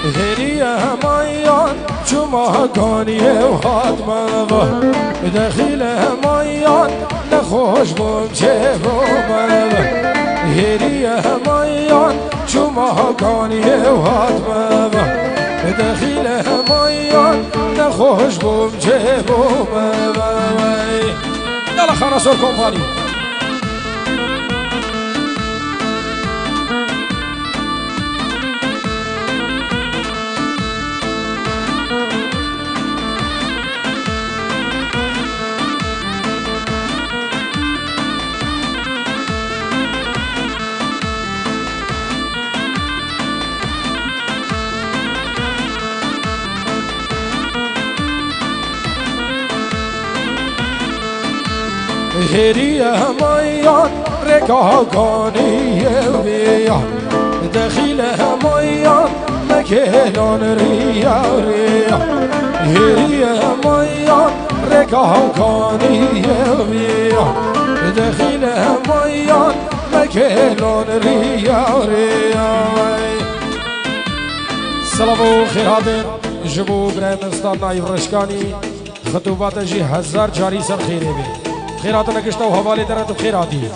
هريا ميان شما كانيه وهاد مبا دخيله ميان نخوش بمشي بمبا هريا ميان شما كانيه وهاد مبا دخيله ميان نخوش بمشي بمبا يلا خرسور كومباني هريا ميان ركاكاني ويا دخيله ميان مكيلان ريا ريا هريا ميان ركاكاني ويا دخيله ميان مكيلان ريا ريا سلام خيراتن جبو برای مستان نایب رشکانی خطوبات جی 1000 جاری سر خیره بی خیرات نکشتا و حوالی درد خیراتی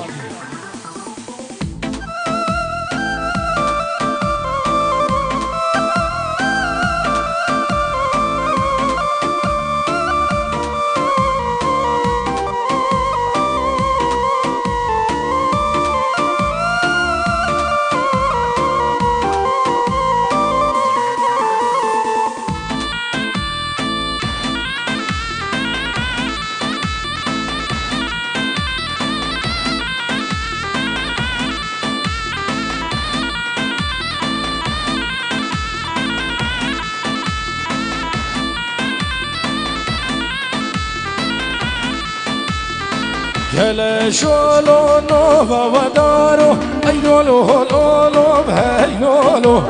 هلا شولو نوفا ودارو اي لولو لولو بهاي لولو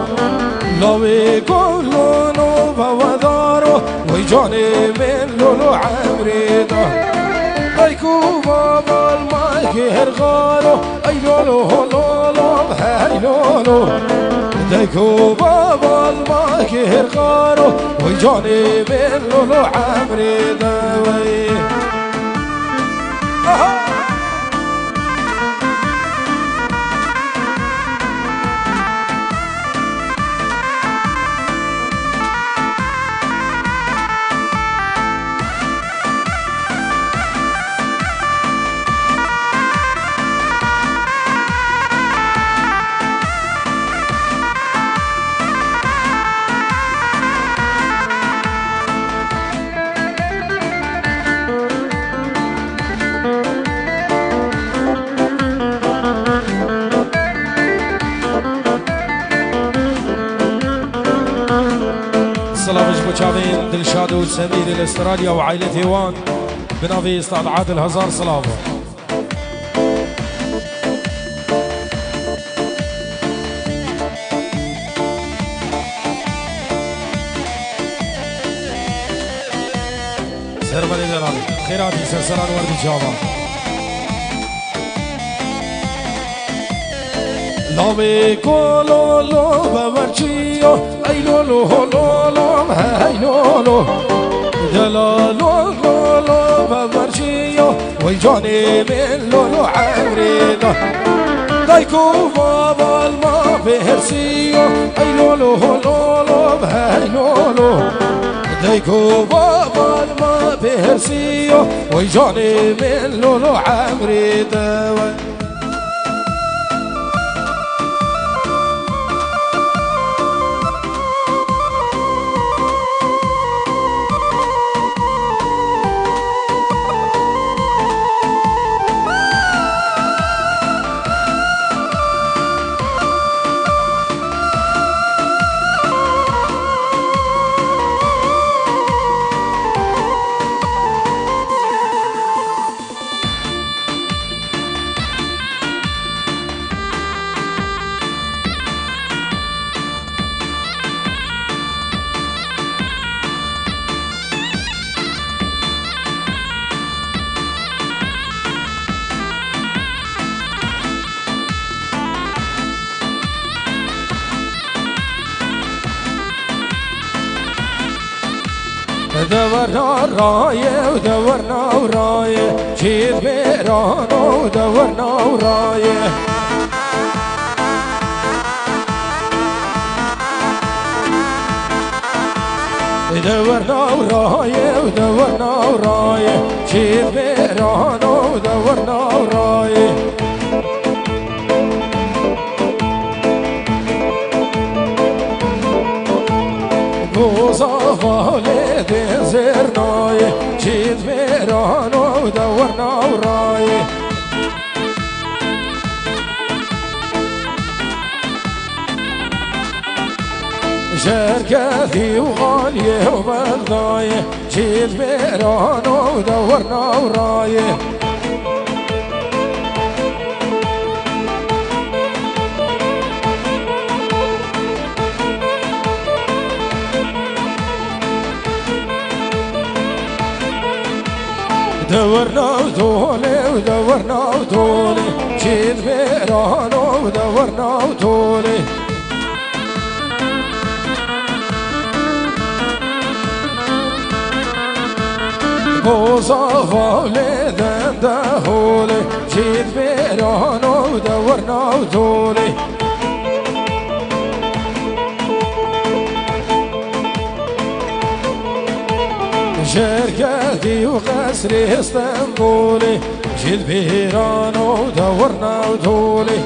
لوي كولو نوفا ودارو ويجوني من لولو عمريدو ايكو بابا المايكي هرغارو اي لولو لولو بهاي لولو دايكو بابا المايكي هرغارو ويجوني من لولو عمريدو سلامش بچاوین دلشاد و سمیر الاسترالیا و عائلة هيوان بنافي استاذ عادل 1000 صلابه سرمالي دلالي خيراتي سلسلان وردي جاوا لوي كولو لو بورچيو اي لولو لولو هاي لولو دلالو لولو بورچيو ويجوني من لولو عمريدو دايكو بابا الما بهرسيو اي لولو لولو هاي لولو دايكو بابا الما بهرسيو ويجوني من لولو عمريدو دورنا رايه ودورنا ورايه شيد بيران ودورنا ورايه دورنا ورايه ودورنا ورايه شيد بيران ودورنا ورايه وصفالي دي زرناي جيت بيران ودورنا وراي شركتي وغالية وبلداي جيت بيران ودورنا وراي دورنا وطولي ودورنا وطولي جيت بيران ودورنا وطولي وصفالي دندهولي جيت بيران ودورنا وطولي شركتي وقصري اسطنبولي جيت بيران ودورنا وطولي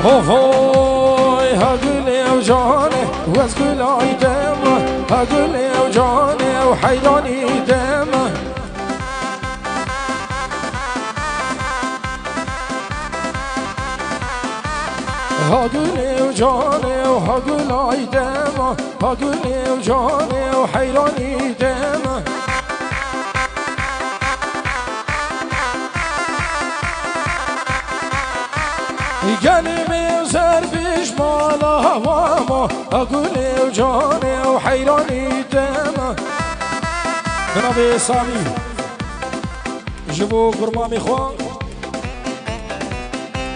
هوي هقولي وجاني واسقلاي دمه هقولي وجاني وحيراني دمه هقولي وجاني وهقولاي دمه هقولي وجاني وحيراني دمه قلبي وزر بجمال هوامه أقولي وجاني وحيراني دمه بنابي سامي جبو قرمامي خوان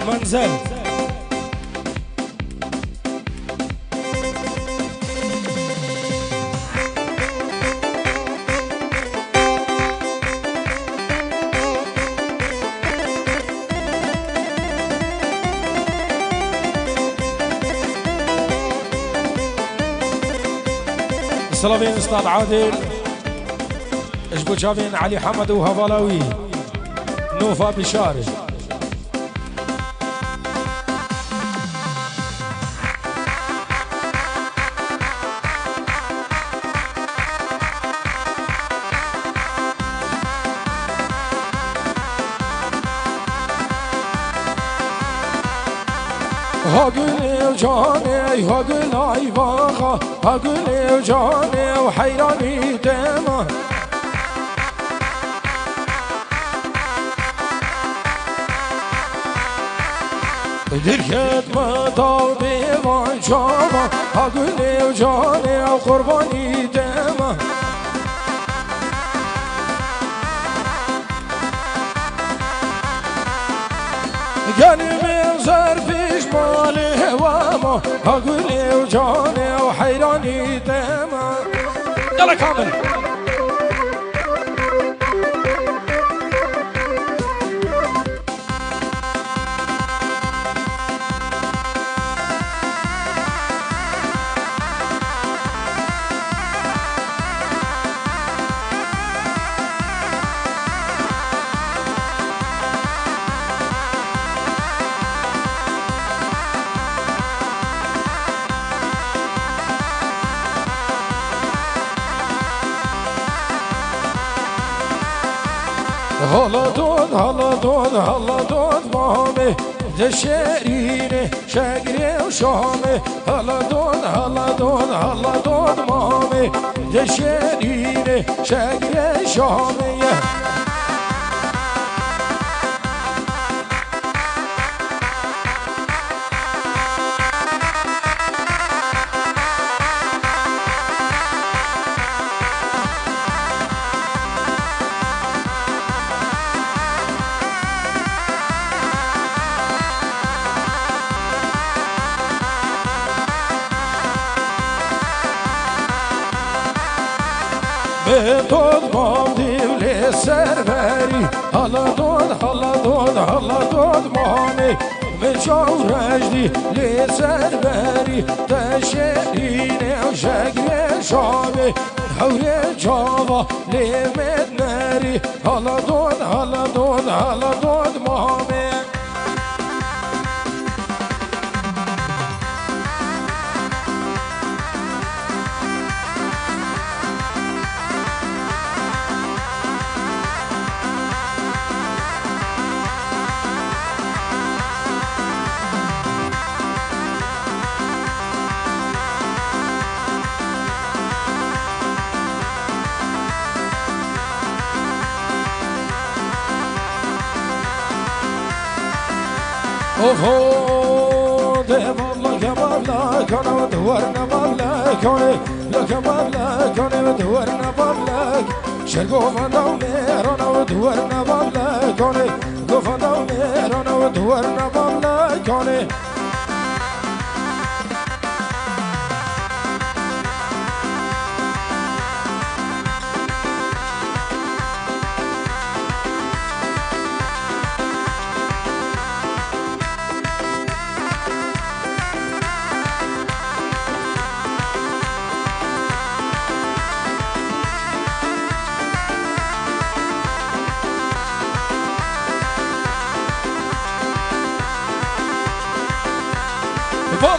منزل سلامين استاذ عادل اجبو جابين علي حمد وهبلاوي نوفا بشاري هقولي وجاني هقولي باغا هقولي وجاني وحيراني دمه دركت مطال بيوان شابه هقولي وجاني وقرباني دمه دما هقولي وجاني وحيراني دما يلا كامل هلا دود مامي دشيريني شاقري وشامي هلا دود مامي دشيريني شاقري شامي دود مامدی ولی سربری هلا دود مامی مجاو رجدی لی سربری تشیرینه و شگری شامی هوری جاوا لی مدنری هلا دود مامی اوه دمام لکمال کنه دورنا مال کنه لکمال کنه دورنا مال شرگو فنداو میرانه دورنا مال کنه گفنداو میرانه دورنا مال کنه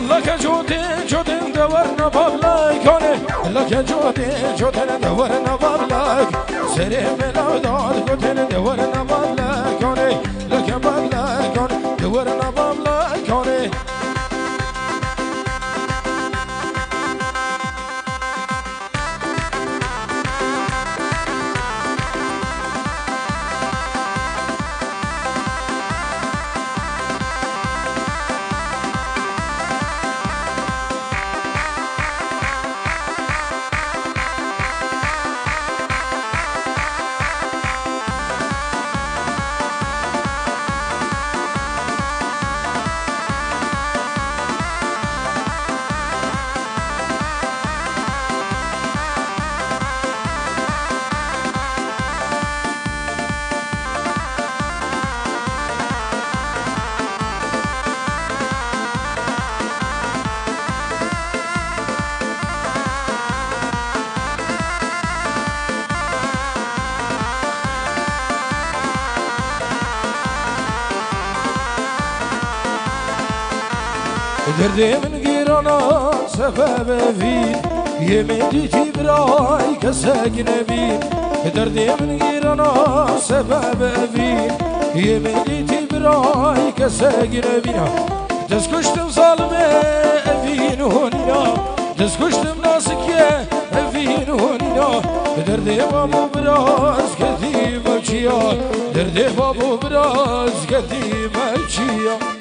لکه جودین دورنا بالای کنه لکه جودین دورنا بالای سری ملا داد گوتین دورنا بالای کنه لکه بالای کنه دورنا بالای کنه دردی من گیرانا سبب فید یمدی تی برای کسک نبید دردی من گیرانا سبب فید یمدی تی برای کسک نبید دست کشتم ظالمه افین هونینا دست کشتم ناسکیه افین هونینا دردی بابو براز کدیم چیا دردی بابو براز کدیم چیا